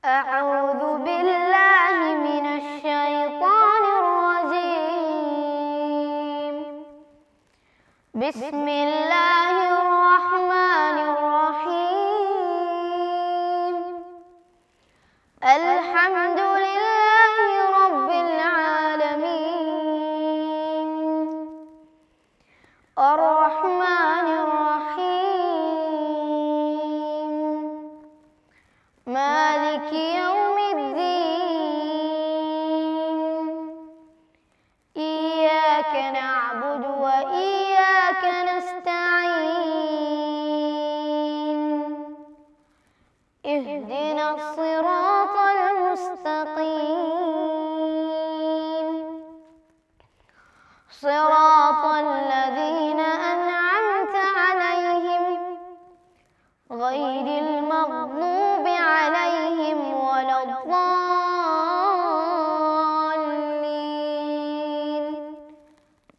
أعوذ بالله من الشيطان الرجيم. بسم الله الرحمن الرحيم. الحمد لله رب العالمين. الرحمن الرحيم. مالك يوم الدين. إياك نعبد وإياك نستعين. اهدنا الصراط المستقيم. صراط الذين أنعمت عليهم غير المغضوب عليهم ولا الضالين.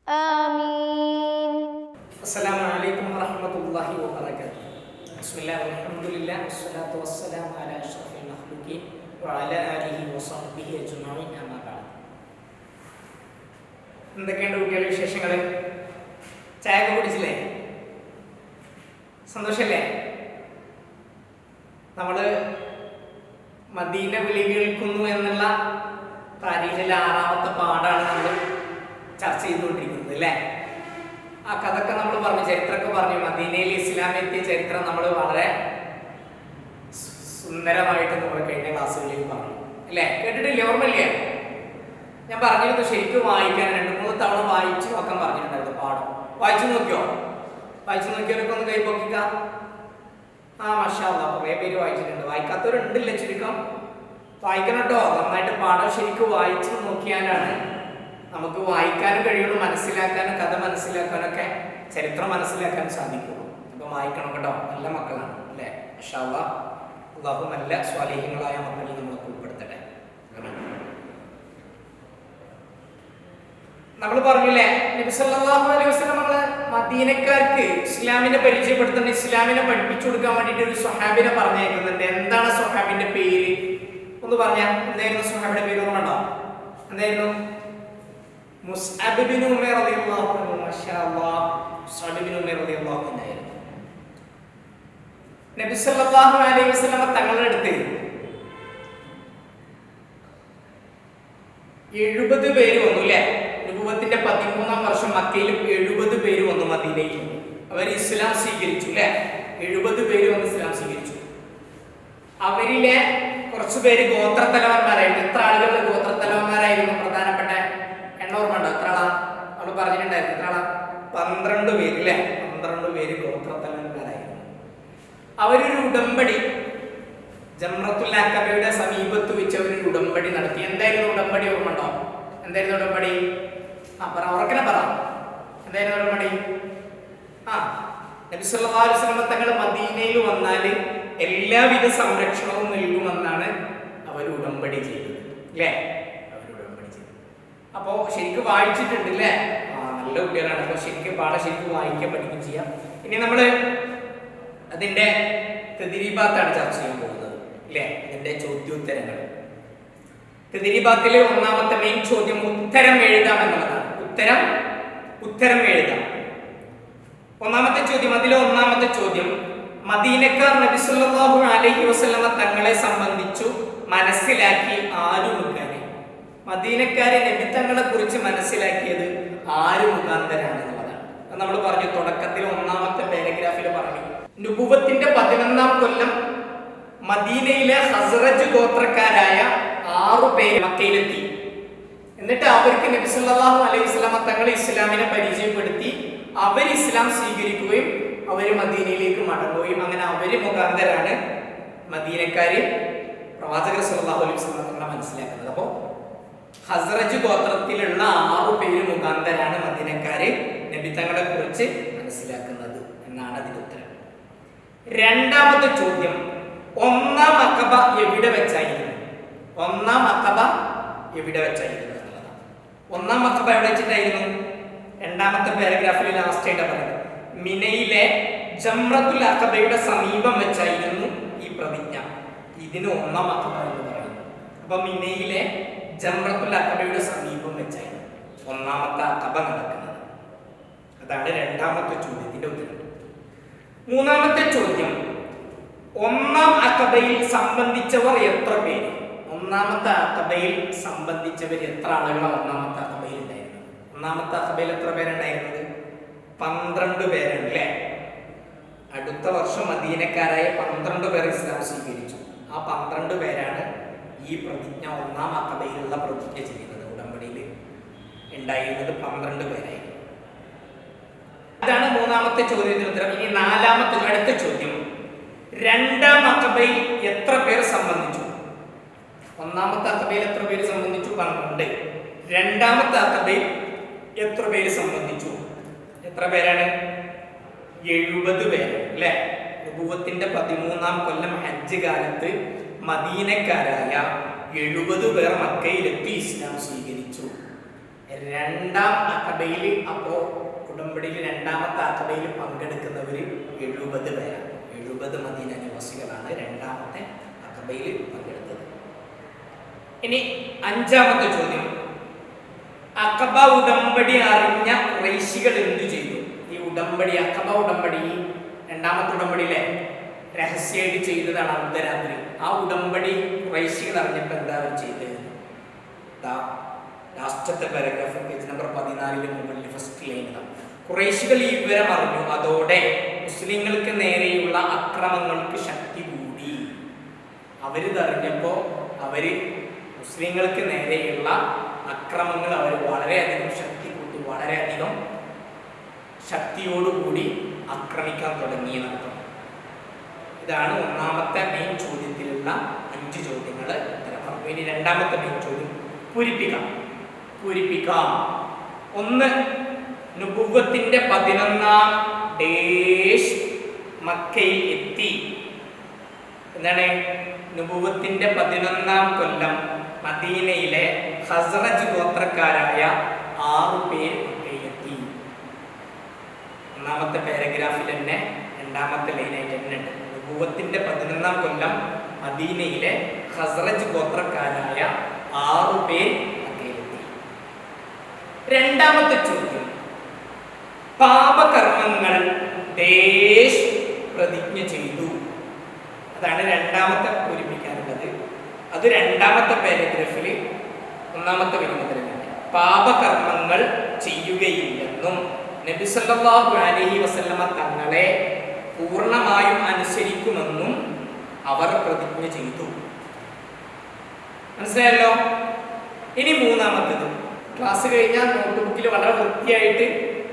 آمين. السلام عليكم ورحمة الله وبركاته. بسم الله والحمد لله والصلاة والسلام على أشرف المخلوقين وعلى آله وصحبه أجمعين أما بعد. എന്തൊക്കെയുണ്ട് കുട്ടികളുടെ വിശേഷങ്ങൾ? ചായ ഒക്കെ കുടിച്ചില്ലേ? സന്തോഷല്ലേ? നമ്മൾ മദീന വിളി കേൾക്കുന്നു എന്നുള്ള താരീഖിലെ 6ാമത്തെ പാഠാണ് നമ്മൾ ചർച്ച ചെയ്തുകൊണ്ടിരിക്കുന്നത് അല്ലേ? ആ കഥയൊക്കെ നമ്മൾ പറഞ്ഞു, ചരിത്രമൊക്കെ പറഞ്ഞു. മദീനയിൽ ഇസ്ലാം എത്തിയ ചരിത്രം നമ്മൾ വളരെ സുന്ദരമായിട്ട് നമ്മൾ കഴിഞ്ഞ ക്ലാസ്സുകളിൽ പറഞ്ഞു അല്ലേ? കേട്ടിട്ടില്ലേ? ഓർമ്മയില്ലേ? ഞാൻ പറഞ്ഞിരുന്നു ശരിക്കും വായിക്കാൻ 2-3 തവണ വായിച്ചു നോക്കാൻ പറഞ്ഞിട്ടുണ്ടായിരുന്നു പാഠം. വായിച്ചു നോക്കിയോ? വായിച്ചു നോക്കിയവരൊക്കെ ഒന്ന് കൈ പൊക്കിക്ക. ആ മാഷാ അല്ലാഹ്, കുറേ പേര് വായിച്ചിട്ടുണ്ട്. വായിക്കാത്തവരുണ്ടില്ല ചുരുക്കം. വായിക്കണം കേട്ടോ. നന്നായിട്ട് പാഠം ശരിക്കും വായിച്ചു നോക്കിയാലാണ് നമുക്ക് വായിക്കാനും കഴിയുള്ളൂ, മനസ്സിലാക്കാനും കഥ മനസ്സിലാക്കാനൊക്കെ ചരിത്രം മനസ്സിലാക്കാൻ സാധിക്കുള്ളൂ. അപ്പം വായിക്കണം കേട്ടോ. നല്ല മക്കളാണ് അല്ലേ? മാഷാ അല്ലാഹ്, അല്ലാഹു നല്ല സ്വാലിഹ്യങ്ങളായ മക്കളിൽ നമ്മളൊക്കെ ഉൾപ്പെടുത്തട്ടെ. നമ്മൾ പറഞ്ഞില്ലേ, നബി സല്ലല്ലാഹു അലൈഹി വസല്ലം നമ്മള് മദീനക്കാർക്ക് ഇസ്ലാമിനെ പരിചയപ്പെടുത്തുന്ന, ഇസ്ലാമിനെ പഠിപ്പിച്ചു കൊടുക്കാൻ വേണ്ടിയിട്ട് ഒരു സ്വഹാബിനെ പറഞ്ഞേക്കുന്നുണ്ട്. എന്താണ് സ്വഹാബിന്റെ പേര് ഒന്ന് പറഞ്ഞാൽ? എന്തായിരുന്നു സ്വഹാബിന്റെ പേര്? ഓർമ്മയുണ്ടോ? എന്തായിരുന്നു? മുസ്അബ് ബിൻ ഉമൈർ റളിയല്ലാഹു അൻഹു. മാഷാ അല്ലാഹ്, മുസ്അബ് ബിൻ ഉമൈർ റളിയല്ലാഹു അൻഹു ആയിരുന്നു. നബി സല്ലല്ലാഹു അലൈഹി വസല്ലം തങ്ങളുടെ അടുത്ത് 70 പേര് വന്നു അല്ലേ? നുബുവത്തിന്റെ 13ാം വർഷം മക്കയിൽ 70 പേര് വന്നു മദീനയിൽ. അവർ ഇസ്ലാം സ്വീകരിച്ചു അല്ലേ? 70 പേര് വന്ന് ഇസ്ലാം സ്വീകരിച്ചു. അവരിലെ കുറച്ചു പേര് ഗോത്രത്തലവന്മാരായിരുന്നു. എത്ര ആളുകളുടെ ഗോത്രത്തലവന്മാരായിരുന്നു? പ്രധാനപ്പെട്ട എണ്ണ ഓർമ്മ ഉണ്ടോ? എത്ര ആളാ നമ്മൾ പറഞ്ഞിട്ടുണ്ടായിരുന്നു? എത്ര ആളാ? 12 പേര് അല്ലേ? 12 പേര് ഗോത്രത്തലവന്മാരായിരുന്നു. അവരൊരു ഉടമ്പടി ജംറത്തുൽ അഖബയുടെ സമീപത്ത് വെച്ച് അവരൊരു ഉടമ്പടി നടത്തി. എന്തായിരുന്നു ഉടമ്പടി? ഓർമ്മ ഉണ്ടോ? എന്തായിരുന്നു ഉടമ്പടി? പറ, ഉറക്കനെ പറ. എന്തായിരുന്നു ഉടമ്പടി? നബി സല്ലല്ലാഹു അലൈഹി വസല്ലം തങ്ങൾ മദീനയിൽ വന്നാൽ എല്ലാവിധ സംരക്ഷണവും നൽകുമെന്നാണ് അവർ ഉടമ്പടി ചെയ്തത് അല്ലേ? അവർ ഉടമ്പടി ചെയ്തു. അപ്പോൾ ശരിക്കും വായിച്ചിട്ടുണ്ട് അല്ലേ? നല്ല കുട്ടികളാണ്. അപ്പോൾ ശരിക്കും പാഠം ശരിക്കും വായിക്കാൻ പഠിക്കുകയും ചെയ്യാം. ഇനി നമ്മൾ അതിൻ്റെ തദ്രീബാത്താണ് ചർച്ച ചെയ്യാൻ പോകുന്നത് അല്ലേ? ഇതിൻ്റെ ചോദ്യോത്തരങ്ങൾ. തദ്രീബാത്തിലെ 1ാമത്തെ മെയിൻ ചോദ്യം ഉത്തരം എഴുതാം എന്നുള്ളതാണ്. ഉത്തരം എഴുതാം. 1ാമത്തെ ചോദ്യം, അതിലെ 1ാമത്തെ ചോദ്യം, മദീനക്കാർ നബി സല്ലല്ലാഹു അലൈഹി വസല്ലമ തങ്ങളെ സംബന്ധിച്ചു മനസ്സിലാക്കി ആരു മുഖേന? മദീനക്കാരെ നബി തങ്ങളെ കുറിച്ച് മനസ്സിലാക്കിയത് ആരു മുഖാന്തരാണ് എന്നുള്ളതാണ്. നമ്മൾ പറഞ്ഞു തുടക്കത്തിൽ 1ാമത്തെ പാരഗ്രാഫിൽ പറഞ്ഞു. നുബുവത്തിന്റെ 11ാം കൊല്ലം മദീനയിലെ ഹസ്റജ് ഗോത്രക്കാരായ 6 പേര് മക്കയിലെത്തി. എന്നിട്ട് അവർക്ക് നബി സല്ലല്ലാഹു അലൈഹി വസല്ലമ തങ്ങൾ ഇസ്ലാമിനെ പരിചയപ്പെടുത്തി. അവർ ഇസ്ലാം സ്വീകരിക്കുകയും അവർ മദീനയിലേക്ക് മടങ്ങുകയും അങ്ങനെ അവര് മുഖാന്തരാണ് മദീനക്കാര് പ്രവാചകർ സല്ലല്ലാഹു അലൈഹി വസല്ലമ തങ്ങളെ മനസ്സിലാക്കുന്നത്. അപ്പോൾ ഹസ്റജ് ഗോത്രത്തിലുള്ള 6 പേര് മുഖാന്തരാണ് മദീനക്കാര് നബി തങ്ങളെ കുറിച്ച് മനസ്സിലാക്കുന്നത് എന്നാണ് അതിന്റെ ഉത്തരം. 2ാമത്തെ ചോദ്യം, 1ാം അഖബ എവിടെ വെച്ചായിരുന്നു? 1ാം അഖബ എവിടെ വെച്ചായിരുന്നു എന്നുള്ളതാണ്. 1ാം അഖബ എവിടെ വെച്ചിട്ടായിരുന്നു? 2ാമത്തെ പാരഗ്രാഫിൽ ലാസ്റ്റ് ആയിട്ട് പറയുന്നത് മിനയിലെ ജംറത്തുൽ അഖബയുടെ സമീപം വെച്ചായിരുന്നു ഈ പ്രതിജ്ഞ, ഈ ഇതിന് ഒന്നാം അഖബ എന്ന് പറയുന്നത്. അപ്പൊ മിനയിലെ ജംറത്തുൽ അഖബയുടെ സമീപം വെച്ചാണ് ഒന്നാമത്തെ അഖബ നടക്കുന്നത്. അതാണ് രണ്ടാമത്തെ ചോദ്യത്തിന്റെ ഉത്തരം. മൂന്നാമത്തെ ചോദ്യം, ഒന്നാം അഖബയിൽ സംബന്ധിച്ചവർ എത്ര പേര്? ഒന്നാമത്തെ അഖബയിൽ സംബന്ധിച്ചവർ എത്ര ആളുകളാണ് ഒന്നാമത്തെ അഖബയിൽ ഉണ്ടായിരുന്നത്? ഒന്നാമത്തെ അഖബയിൽ എത്ര പേരുണ്ടായിരുന്നത്? 12 പേരുണ്ട് അല്ലേ? അടുത്ത വർഷം മദീനക്കാരായ 12 പേർ ഇസ്ലാം സ്വീകരിച്ചു. ആ 12 പേരാണ് ഈ പ്രതിജ്ഞ, ഒന്നാം അഖബയിലുള്ള പ്രതിജ്ഞ ചെയ്യുന്നത്. ഉടമ്പടിയിൽ ഉണ്ടായിരുന്നത് 12 പേരായിരുന്നു. അതാണ് മൂന്നാമത്തെ ചോദ്യത്തിന് ഉത്തരം. ഇനി നാലാമത്തെ അടുത്ത ചോദ്യം, രണ്ടാം അഖബയിൽ എത്ര പേർ സംബന്ധിച്ചു? ഒന്നാമത്തെ അഖബയിൽ എത്ര പേര് സംബന്ധിച്ചു? 12. രണ്ടാമത്തെ അഖബയിൽ എത്ര പേര് സംബന്ധിച്ചു? എത്ര പേരാണ്? 70 പേര് അല്ലെ? നബുവത്തിന്റെ 13-ാം കൊല്ലം ഹജ്ജ് കാലത്ത് മദീനക്കാരായ 70 പേർ മക്കയിലെത്തി ഇസ്ലാം സ്വീകരിച്ചു. രണ്ടാം അഖബയിൽ, അപ്പോ ഉടമ്പടിയിൽ രണ്ടാമത്തെ അഖബയിൽ പങ്കെടുക്കുന്നവര് 70 പേരാണ്. 70 മദീന നിവാസികളാണ് രണ്ടാമത്തെ അഖബയിൽ പങ്കെടുത്തത്. ഇനി അഞ്ചാമത്തെ ചോദ്യം, അഖബ ഉടമ്പടി അറിഞ്ഞ ഖുറൈശികൾ എന്തു ചെയ്തു? ഈ ഉടമ്പടി, അഖബ ഉടമ്പടി, രണ്ടാമത്തെ ഉടമ്പടിയിലെ രഹസ്യമായിട്ട് ചെയ്തതാണ് അർദ്ധരാത്രി. ആ ഉടമ്പടി ഖുറൈശികൾ അറിഞ്ഞപ്പോൾ എന്താ അവർ ചെയ്തത്? ലാസ്റ്റത്തെ പാരഗ്രാഫ്, പേജ് നമ്പർ 14 മുകളിൽ ഫസ്റ്റ് ലൈനിലാണ്. ഖുറൈശികൾ ഈ വിവരം അറിഞ്ഞു. അതോടെ മുസ്ലിങ്ങൾക്ക് നേരെയുള്ള അക്രമങ്ങൾക്ക് ശക്തി കൂടി. അവരിതറിഞ്ഞപ്പോൾ അവര് മുസ്ലിങ്ങൾക്ക് നേരെയുള്ള അക്രമങ്ങൾ അവർ വളരെയധികം ശക്തി കൂട്ടി, വളരെയധികം ശക്തിയോടുകൂടി ആക്രമിക്കാൻ തുടങ്ങി എന്നർത്ഥം. ഇതാണ് ഒന്നാമത്തെ മെയിൻ ചോദ്യത്തിലുള്ള 5 ചോദ്യങ്ങൾ ഉത്തരം. ഇനി രണ്ടാമത്തെ മെയിൻ ചോദ്യം, പൂരിപ്പിക്കാം. 1, നുബുവ്വത്തിന്റെ 11-ാം ഡേഷ് മക്കയിൽ എത്തി. എന്താണ്? നുബുവ്വത്തിന്റെ 11-ാം കൊല്ലം മദീനയിലെ ഖസ്റജ് ഗോത്രക്കാരായ 6 പേർ മക്കയിലെത്തി. ഒന്നാമത്തെ പാരഗ്രാഫിൽ തന്നെ രണ്ടാമത്തെ ലൈനായിട്ട് തന്നെ ഉണ്ട്. നുബുവ്വത്തിന്റെ 11-ാം കൊല്ലം മദീനയിലെ ഖസ്റജ് ഗോത്രക്കാരായ 6 പേർ മക്കയിലെത്തി. രണ്ടാമത്തെ ചോദ്യം, പാപകർമ്മങ്ങൾ ദേശ് പ്രതിജ്ഞ ചെയ്തു. അതാണ് രണ്ടാമത്തെ പൂരിപ്പിക്കാനുള്ളത്. അത് രണ്ടാമത്തെ പാരഗ്രാഫിൽ ഒന്നാമത്തെ വിലമുദ്രയുണ്ട്. പാപകർമ്മങ്ങൾ ചെയ്യുകയില്ലെന്നും നബി സല്ലല്ലാഹു അലൈഹി വസല്ലമ തങ്ങളെ പൂർണ്ണമായും അനുസരിക്കുമെന്നും അവർ പ്രതിജ്ഞ ചെയ്തു. മനസ്സിലായല്ലോ? ഇനി മൂന്നാമത്തേത്, ക്ലാസ് കഴിഞ്ഞാൽ നോട്ട്ബുക്കിൽ വളരെ വൃത്തിയായിട്ട്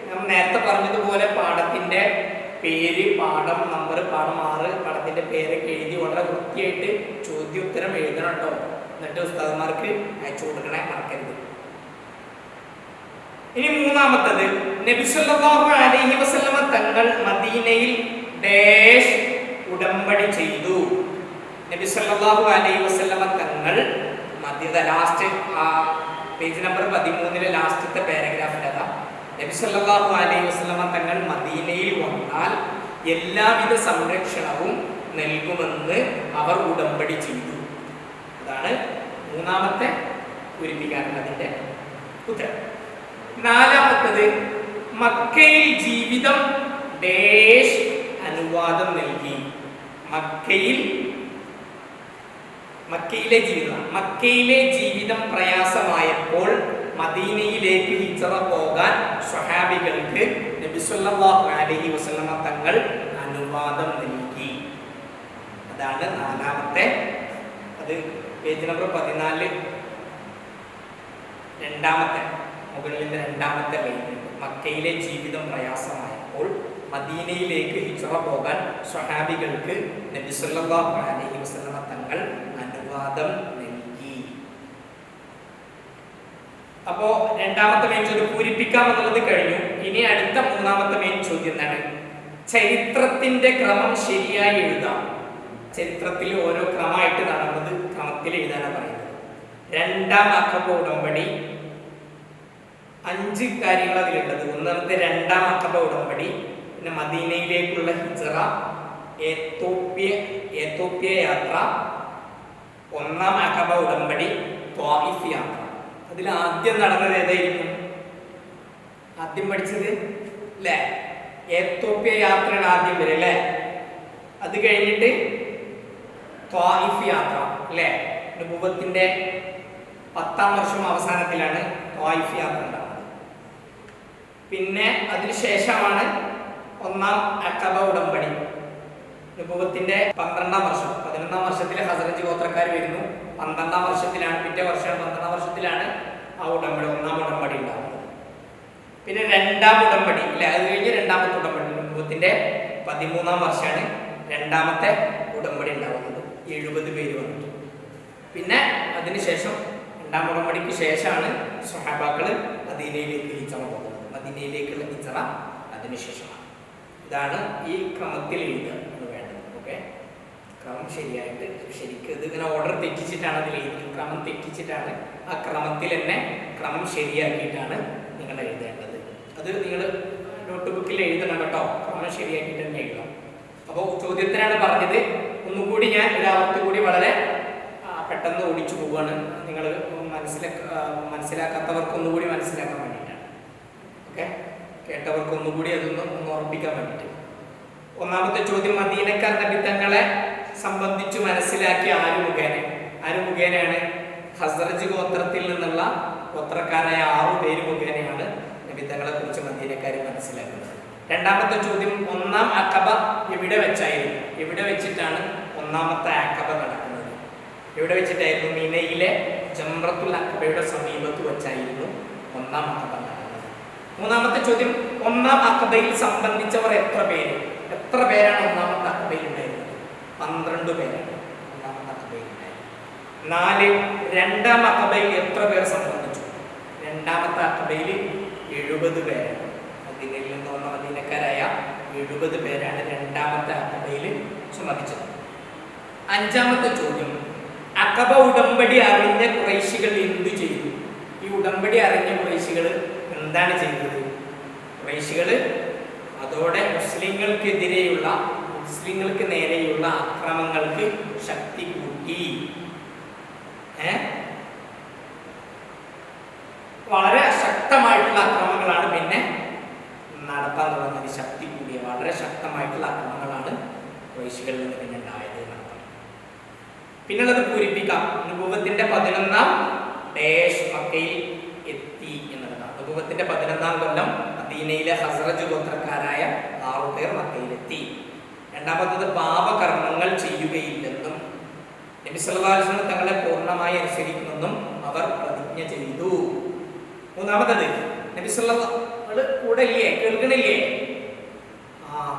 നമ്മൾ നേരത്തെ പറഞ്ഞതുപോലെ പാഠത്തിന്റെ പേര്, പാഠം നമ്പർ, പാഠം 6, പാഠത്തിന്റെ പേരൊക്കെ എഴുതി വളരെ വൃത്തിയായിട്ട് ചോദ്യോത്തരം എഴുതണം കേട്ടോ. എന്നിട്ട് ഉസ്താദന്മാർക്ക് അയച്ചു കൊടുക്കണേ, മറക്കരുത്. ഇനി മൂന്നാമത്തത്, നബി സല്ലല്ലാഹു അലൈഹി വസല്ലമ തങ്ങൾ മദീനയിൽ ഡേഷ് ഉടമ്പടി ചെയ്തു. നബി സല്ലല്ലാഹു അലൈഹി വസല്ലമ തങ്ങൾ ലാസ്റ്റ് പേജ് നമ്പർ 13 ലാസ്റ്റത്തെ പാരഗ്രാഫിൽ അതാ, നബി സല്ലല്ലാഹു അലൈഹി വസല്ലമ തങ്ങൾ മദീനയിൽ വന്നാൽ എല്ലാവിധ സംരക്ഷണവും നൽകുമെന്ന് അവർ ഉടമ്പടി ചെയ്തു. അതാണ് മൂന്നാമത്തെ പൂരിപ്പിക്കാനുള്ളതിന്റെ ഉത്തരം. നാലാമത്തത്, മക്കയിൽ ജീവിതം ഡേഷ് അനുവാദം നൽകി. മക്കയിലെ ജീവിതം പ്രയാസമായപ്പോൾ മദീനയിലേക്ക് ഹിജ്റ പോകാൻ സ്വഹാബികൾക്ക് നബി സല്ലല്ലാഹു അലൈഹി വസല്ലമ തങ്ങൾ അനുവാദം നൽകി. അതാണ് നാലാമത്തെ. അത് പേജ് നമ്പർ 14 രണ്ടാമത്തെ മുകളിലെ രണ്ടാമത്തെ ലൈൻ. മക്കയിലെ ജീവിതം പ്രയാസമായപ്പോൾ മദീനയിലേക്ക് ഹിജ്റ പോകാൻ സ്വഹാബികൾക്ക് നബി സല്ലല്ലാഹു അലൈഹി വസല്ലമ തങ്ങൾ അനുവാദം നൽകി. അപ്പോ രണ്ടാമത്തെ മെയിൻ ചോദ്യം പൂരിപ്പിക്കാം എന്നുള്ളത് കഴിഞ്ഞു. ഇനി അടുത്ത മൂന്നാമത്തെ മെയിൻ ചോദ്യം എന്താണ്? ചരിത്രത്തിന്റെ ക്രമം ശരിയായി എഴുതാം. ചരിത്രത്തിൽ ഓരോ ക്രമമായിട്ട് നടന്നത് ക്രമത്തിൽ എഴുതാനാണ് പറയുന്നത്. രണ്ടാം അഖബ ഉടമ്പടി 5 കാര്യങ്ങൾ അതിലുള്ളത്. ഒന്നാമത്തെ രണ്ടാം അഖബ ഉടമ്പടി, പിന്നെ മദീനയിലേക്കുള്ള ഹിജ്റ, ഏത്തോപ്യ യാത്ര, ഒന്നാം അഖബ ഉടമ്പടി ത്വായിഫ് യാത്ര. അതിൽ ആദ്യം നടന്നത് ഏതായിരിക്കും? ആദ്യം പഠിച്ചത് അല്ലേ, എത്യോപ്യ യാത്രയാണ് ആദ്യം വരെ അല്ലേ. അത് കഴിഞ്ഞിട്ട് ത്വായിഫ് യാത്ര അല്ലേ. നബുവത്തിന്റെ 10ാം വർഷം അവസാനത്തിലാണ് ത്വായിഫ് യാത്ര ഉണ്ടാകുന്നത്. പിന്നെ അതിനുശേഷമാണ് ഒന്നാം അഖബ ഉടമ്പടി. നബുവത്തിന്റെ 12ാം വർഷം, 11ാം വർഷത്തിലെ ഹസ്രജ് ഗോത്രക്കാർ വരുന്നു. 12ാം വർഷത്തിലാണ്, പിറ്റേ വർഷം 12ാം വർഷത്തിലാണ് ആ ഉടമ്പടി, ഒന്നാം ഉടമ്പടി ഉണ്ടാകുന്നത്. പിന്നെ രണ്ടാം ഉടമ്പടി അല്ലെ, അത് കഴിഞ്ഞ് രണ്ടാമത്തെ ഉടമ്പടി നബുവത്തിന്റെ 13ാം വർഷമാണ് രണ്ടാമത്തെ ഉടമ്പടി ഉണ്ടാകുന്നത്. 70 പേര് വന്നിട്ട്. പിന്നെ അതിനുശേഷം രണ്ടാം ഉടമ്പടിക്ക് ശേഷമാണ് സ്വഹാബാക്കള് മദീനയിലേക്ക് ഹിജ്റ പോകുന്നത്. മദീനയിലേക്കുള്ള ഹിജ്റ അതിനുശേഷമാണ്. ഇതാണ് ഈ ക്രമത്തിൽ എഴുതുക എന്ന് വേണ്ടത്. ഓക്കെ, ക്രമം ശരിയായിട്ട് ശരിക്കും ഇത് ഇങ്ങനെ ഓർഡർ തെറ്റിച്ചിട്ടാണ് അതിൽ എഴുതുന്നത്. ക്രമം തെറ്റിച്ചിട്ടാണ്, ആ ക്രമത്തിൽ തന്നെ ക്രമം ശരിയാക്കിയിട്ടാണ് നിങ്ങൾ എഴുതേണ്ടത്. അത് നിങ്ങൾ നോട്ട് ബുക്കിൽ എഴുതണം കേട്ടോ, ക്രമം ശരിയാക്കിയിട്ട് തന്നെ എഴുതാം. അപ്പോൾ ചോദ്യത്തിനാണ് പറഞ്ഞത്. ഒന്നുകൂടി ഞാൻ ഒരാവർത്തി കൂടി വളരെ പെട്ടെന്ന് ഓടിച്ചു പോവുകയാണ്. നിങ്ങൾ മനസ്സിലാക്കാത്തവർക്ക് ഒന്നുകൂടി മനസ്സിലാക്കാൻ വേണ്ടിയിട്ടാണ്. ഓക്കെ, കേട്ടവർക്ക് ഒന്നുകൂടി അതൊന്ന് ഓർമ്മിക്കാൻ വേണ്ടിയിട്ട്. ഒന്നാമത്തെ ചോദ്യം, മദീനക്കാർ നബി തങ്ങളെ സംബന്ധിച്ച് മനസ്സിലാക്കിയ ആര് മുഖേനയാണ്? ഹസ്രജ് ഗോത്രത്തിൽ നിന്നുള്ള ഗോത്രക്കാരായ 6 പേര് മുഖേനയാണ് നബി തങ്ങളെ കുറിച്ച് മദീനക്കാർ മനസ്സിലാക്കുന്നത്. രണ്ടാമത്തെ ചോദ്യം, ഒന്നാം അഖബ എവിടെ വെച്ചായിരുന്നു? എവിടെ വെച്ചിട്ടാണ് ഒന്നാമത്തെ അഖബ നടക്കുന്നത്? എവിടെ വെച്ചിട്ടായിരുന്നു? മിനയിലെ ജംറത്തുൽ അഖബയുടെ സമീപത്ത് വെച്ചായിരുന്നു ഒന്നാം അഖബ നടക്കുന്നത്. മൂന്നാമത്തെ ചോദ്യം, ഒന്നാം അഖബയിൽ സംബന്ധിച്ചവർ എത്ര പേരാണ് ഒന്നാമത്തെ അഖബയിൽ ഉണ്ടായിരുന്നത്? 12 പേരാണ് ഒന്നാമത്തെ അഖബയിൽ ഉണ്ടായിരുന്നത്. 4, രണ്ടാം അഖബയിൽ എത്ര പേർ സംബന്ധിച്ചു? രണ്ടാമത്തെ അഖബയിൽ 70 പേരാണ്. മദീനയിൽ നിന്ന് വന്ന മദീനക്കാരായ 70 പേരാണ് രണ്ടാമത്തെ അഖബയിൽ സംബന്ധിച്ചത്. അഞ്ചാമത്തെ ചോദ്യം, അഖബ ഉടമ്പടി അറിഞ്ഞ ഖുറൈശികൾ എന്തു ചെയ്തു? ഈ ഉടമ്പടി അറിഞ്ഞ ഖുറൈശികൾ എന്താണ് ചെയ്തത്? ഖുറൈശികൾ അതോടെ മുസ്ലിങ്ങൾക്ക് നേരെയുള്ള ആക്രമണങ്ങൾക്ക് ശക്തി കൂട്ടി. വളരെ ശക്തമായിട്ടുള്ള ആക്രമണങ്ങളാണ് പിന്നെ നടത്താൻ തുടങ്ങുന്നത്. ശക്തി കൂടിയ വളരെ ശക്തമായിട്ടുള്ള ആക്രമണങ്ങളാണ് ഖുറൈശികളിൽ നിന്ന് പിന്നെ ഉണ്ടായത്. പിന്നുള്ളത് പൂരിപ്പിക്കാം. നബുവത്തിന്റെ 11ാം മക്കയിൽ എത്തി എന്നുള്ളതാണ്. നബുവത്തിന്റെ 11ാം കൊല്ലം മദീനയിലെ ഹസ്രജ് ഗോത്രക്കാരായ 6 പേർ മക്കയിലെത്തി. രണ്ടാമത്തത്, പാപകർമ്മങ്ങൾ ചെയ്യുകയില്ലെന്നും നബി സല്ലല്ലാഹു അലൈഹി വസല്ലം തങ്ങളെ പൂർണ്ണമായി അനുസരിക്കുമെന്നും അവർ പ്രതിജ്ഞ ചെയ്തു. മൂന്നാമത്തത്, നബി സല്ലല്ലാഹു കൂടെ ഇല്ലേ? കേൾക്കണില്ലേ?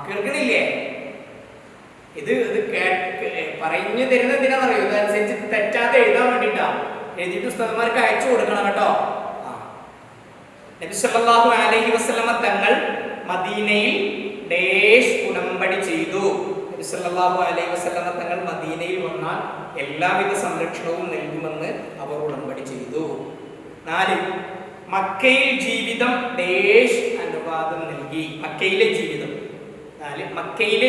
കേൾക്കണില്ലേ? ഇത് പറഞ്ഞു തരുന്ന എന്തിനാണെന്നറിയോ? ഇതനുസരിച്ച് തെറ്റാതെ എഴുതാൻ വേണ്ടിയിട്ടാണ്. എഴുതിയിട്ട് ഉസ്താദന്മാർക്ക് അയച്ചു കൊടുക്കണം കേട്ടോ. നബി സല്ലല്ലാഹു അലൈഹി വസല്ലമ തങ്ങൾ മദീനയിൽ ഉടമ്പടി ചെയ്തു. നബി സല്ലല്ലാഹു അലൈഹി വസല്ലമ തങ്ങൾ മദീനയിൽ വന്നാൽ എല്ലാവിധ സംരക്ഷണവും നൽകുമെന്ന് അവർ ഉടമ്പടി ചെയ്തു. 4, മക്കയിൽ ജീവിതം അനുവാദം നൽകി. മക്കയിലെ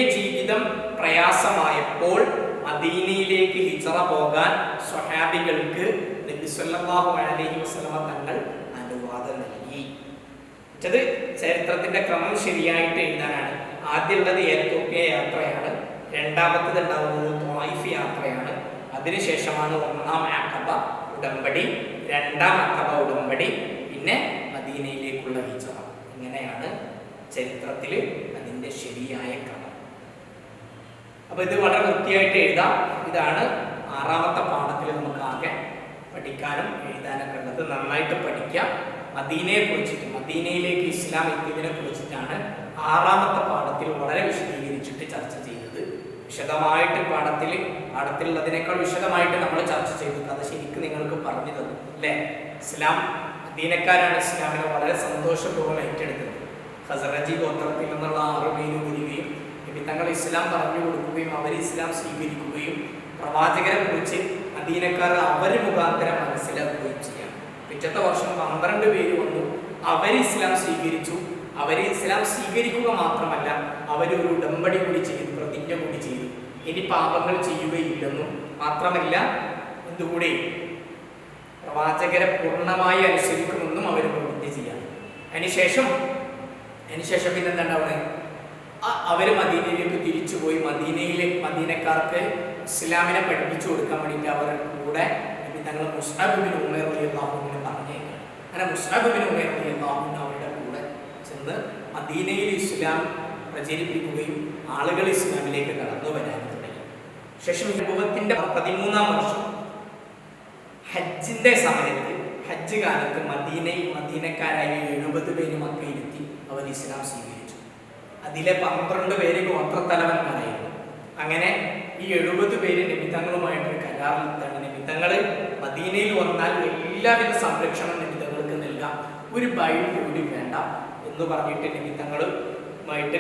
ജീവിതം പ്രയാസമായപ്പോൾ മദീനയിലേക്ക് ഹിജ്റ പോകാൻ സ്വഹാബികൾക്ക് നബി സല്ലല്ലാഹു അലൈഹി വസല്ലമ തങ്ങൾ അനുവാദം നൽകി. ഇത് ചരിത്രത്തിന്റെ ക്രമം ശരിയായിട്ട് എഴുതാനാണ്. ആദ്യമുള്ളത് എത്യോപ്യ യാത്രയാണ്, രണ്ടാമത്തത് ഉണ്ടാവുന്നത് ത്വായിഫ് യാത്രയാണ്, അതിനുശേഷമാണ് ഒന്നാം അഖബ ഉടമ്പടി, രണ്ടാം അഖബ ഉടമ്പടി, പിന്നെ മദീനയിലേക്കുള്ള ഹിജ്റ. ഇങ്ങനെയാണ് ചരിത്രത്തിൽ അതിൻ്റെ ശരിയായ ക്രമം. അപ്പോൾ ഇത് വളരെ വൃത്തിയായിട്ട് എഴുതാം. ഇതാണ് 6ാമത്തെ പാഠത്തിൽ നമുക്ക് ആകെ പഠിക്കാനും എഴുതാനൊക്കെ ഉള്ളത്. നന്നായിട്ട് പഠിക്കാം. മദീനയെ കുറിച്ചിട്ട്, മദീനയിലേക്ക് ഇസ്ലാം എത്തിയതിനെ കുറിച്ചിട്ടാണ് 6ാമത്തെ പാഠത്തിൽ വളരെ വിശദീകരിച്ചിട്ട് ചർച്ച ചെയ്തത്. വിശദമായിട്ട് പാഠത്തിലുള്ളതിനേക്കാൾ വിശദമായിട്ട് നമ്മൾ ചർച്ച ചെയ്തു. അത് ശരിക്കും നിങ്ങൾക്ക് പറഞ്ഞു തന്നു അല്ലേ? ഇസ്ലാം, മദീനക്കാരാണ് ഇസ്ലാമിനെ വളരെ സന്തോഷപൂർവ്വം ഏറ്റെടുത്തത്. ഖസറജി ഗോത്രത്തിൽ നിന്നുള്ള 6 പേര് വരികയും നബി തങ്ങൾ ഇസ്ലാം പറഞ്ഞു കൊടുക്കുകയും അവർ ഇസ്ലാം സ്വീകരിക്കുകയും പ്രവാചകരെ കുറിച്ച് മദീനക്കാർ അവർ മുഖാന്തരം മനസ്സിലാക്കുകയും ചെയ്യാം. പിറ്റത്തെ വർഷം 12 പേര് വന്നു, അവർ ഇസ്ലാം സ്വീകരിച്ചു. അവർ ഇസ്ലാം സ്വീകരിക്കുക മാത്രമല്ല, അവരൊരു ഉടമ്പടി കൂടി ചെയ്തു, പ്രതിജ്ഞ കൂടി ചെയ്തു. ഇനി പാപങ്ങൾ ചെയ്യുകയില്ലെന്നും മാത്രമല്ല എന്തുകൂടി പ്രവാചകരെ പൂർണ്ണമായി അനുസരിക്കുമെന്നും അവർ പ്രതിജ്ഞ ചെയ്യാം. അതിനുശേഷം പിന്നെന്താണ് അവിടെ അവര് മദീനയിലേക്ക് തിരിച്ചുപോയി മദീനക്കാർക്ക് ഇസ്ലാമിനെ പഠിപ്പിച്ചു കൊടുക്കാൻ വേണ്ടിയിട്ട് അവരുടെ കൂടെ തങ്ങൾ മുസ്അബ് ബിൻ ഉമൈർ റളിയല്ലാഹു അൻഹു പറഞ്ഞേക്കാം. അങ്ങനെ മുസ്അബ് ബിൻ ഉമൈർ റളിയല്ലാഹു അൻഹു അവരുടെ കൂടെ ചെന്ന് മദീനയിൽ ഇസ്ലാം പ്രചരിപ്പിക്കുകയും ആളുകൾ ഇസ്ലാമിലേക്ക് കടന്നു വരാൻ തുടങ്ങി. ശേഷം നബുവത്തിന്റെ 13-ാം വർഷം ഹജ്ജിന്റെ സമയത്ത് ഹജ്ജ് കാലത്ത് മദീനക്കാരായ 70 പേര് മക്കയിലെത്തി അവർ ഇസ്ലാം സ്വീകരിച്ചു. അതിലെ 12 പേര് ഗോത്രത്തലവന്മാരായിരുന്നു. അങ്ങനെ ഈ 70 പേര് നബിതങ്ങളുമായിട്ട് കരാറിലെത്താണ്. നബിതങ്ങൾ മദീനയിൽ വന്നാൽ എല്ലാവിധ സംരക്ഷണം നബിതങ്ങൾക്ക് നൽകാം, ഒരു ഭയം കൂടി വേണ്ട എന്ന് പറഞ്ഞിട്ട് നബിതങ്ങളുമായിട്ട്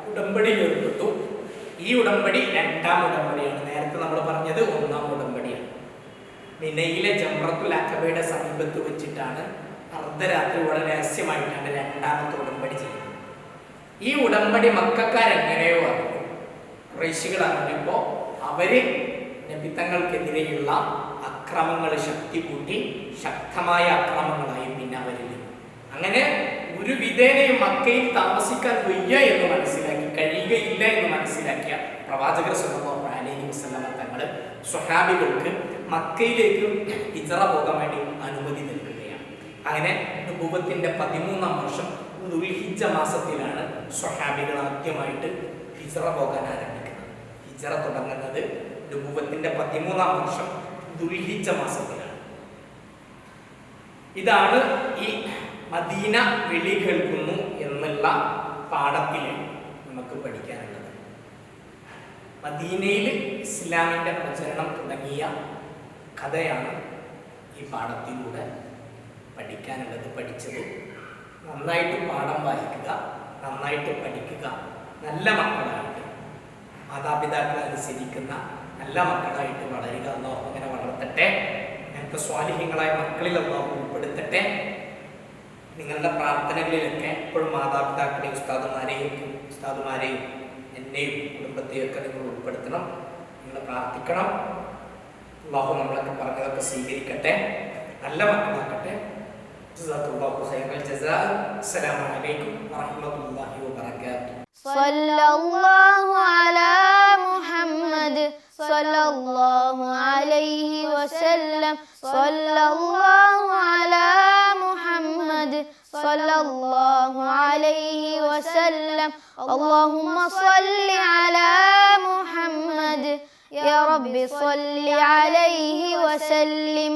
ഉടമ്പടി ഏർപ്പെട്ടു. ഈ ഉടമ്പടി 2-ാം ഉടമ്പടിയാണ്. നേരത്തെ നമ്മൾ പറഞ്ഞത് 1-ാം ഉടമ്പടിയാണ്. മിനയിലെ ജംറത്തുൽ അഖബയുടെ സമീപത്ത് വെച്ചിട്ടാണ് അർദ്ധരാത്രി വളരെ രഹസ്യമായിട്ടാണ് 2-ാമത്തെ ഉടമ്പടി ചെയ്യുന്നത്. ഈ ഉടമ്പടി മക്കക്കാരെങ്ങനെയോ അറിഞ്ഞു. ഖുറൈശികൾ അറിഞ്ഞപ്പോൾ അവര് നബിതങ്ങൾക്കെതിരെയുള്ള അക്രമങ്ങൾ ശക്തി കൂട്ടി ശക്തമായ അക്രമങ്ങളായി പിന്നെ അവരിൽ. അങ്ങനെ ഒരു വിധേനയും മക്കയിൽ താമസിക്കാൻ വയ്യ എന്ന് മനസ്സിലാക്കി, കഴിയുകയില്ല എന്ന് മനസ്സിലാക്കിയ പ്രവാചകർ സ്വല്ലല്ലാഹു അലൈഹി വസല്ലം തങ്ങൾ സ്വഹാബികൾക്ക് മക്കയിലേക്ക് ഹിജ്റ പോകാൻ വേണ്ടി അനുമതി നൽകുകയാണ്. അങ്ങനെ നബുവത്തിന്റെ 13-ാം വർഷം ദുൽഹിജ്ജ മാസത്തിലാണ് സ്വഹാബികൾ ആദ്യമായിട്ട് ഹിജ്റ പോകാൻ ആരംഭിക്കുന്നത്. ഹിജ്റ തുടങ്ങുന്നത് നബുവത്തിന്റെ 13-ാം വർഷം ദുൽഹിജ്ജ മാസത്തിലാണ്. ഇതാണ് ഈ മദീന വിളി കേൾക്കുന്നു എന്നുള്ള പാഠത്തിൽ നമുക്ക് പഠിക്കാനുള്ളത്. മദീനയിൽ ഇസ്ലാമിന്റെ പ്രചരണം തുടങ്ങിയ കഥയാണ് ഈ പാഠത്തിലൂടെ പഠിച്ചത്. നന്നായിട്ട് പാഠം വായിക്കുക, നന്നായിട്ട് പഠിക്കുക, നല്ല മക്കളായിട്ട് മാതാപിതാക്കളെ അനുസരിക്കുന്ന നല്ല മക്കളായിട്ട് വളരുക. അല്ലാഹു അങ്ങനെ വളർത്തട്ടെ. അങ്ങനത്തെ സ്വാലിഹ്യങ്ങളായ മക്കളിൽ അല്ലാഹു ഉൾപ്പെടുത്തട്ടെ. നിങ്ങളുടെ പ്രാർത്ഥനകളിലൊക്കെ എപ്പോഴും മാതാപിതാക്കളെയും ഉസ്താദുമാരെയും എന്നെയും കുടുംബത്തെയൊക്കെ നിങ്ങൾ ഉൾപ്പെടുത്തണം. നിങ്ങൾ പ്രാർത്ഥിക്കണം. അല്ലാഹു നമ്മളൊക്കെ പറഞ്ഞതൊക്കെ സ്വീകരിക്കട്ടെ, നല്ല മക്കളാക്കട്ടെ. ജസാക്കല്ലാഹു ഖൈറൽ ജസാ. അസ്സലാമു അലൈക്കും വറഹ്മത്തുള്ളാഹി വബറകാതുഹു. സല്ലല്ലാഹു അലാ മുഹമ്മദ് സല്ലല്ലാഹു അലൈഹി വസല്ലം. സല്ലല്ലാഹു അലാ മുഹമ്മദ് സല്ലല്ലാഹു അലൈഹി വസല്ലം. അല്ലാഹുമ്മ സ്വല്ലി അലാ മുഹമ്മദ് യാ റബ്ബി സ്വല്ലി അലൈഹി വസല്ലം.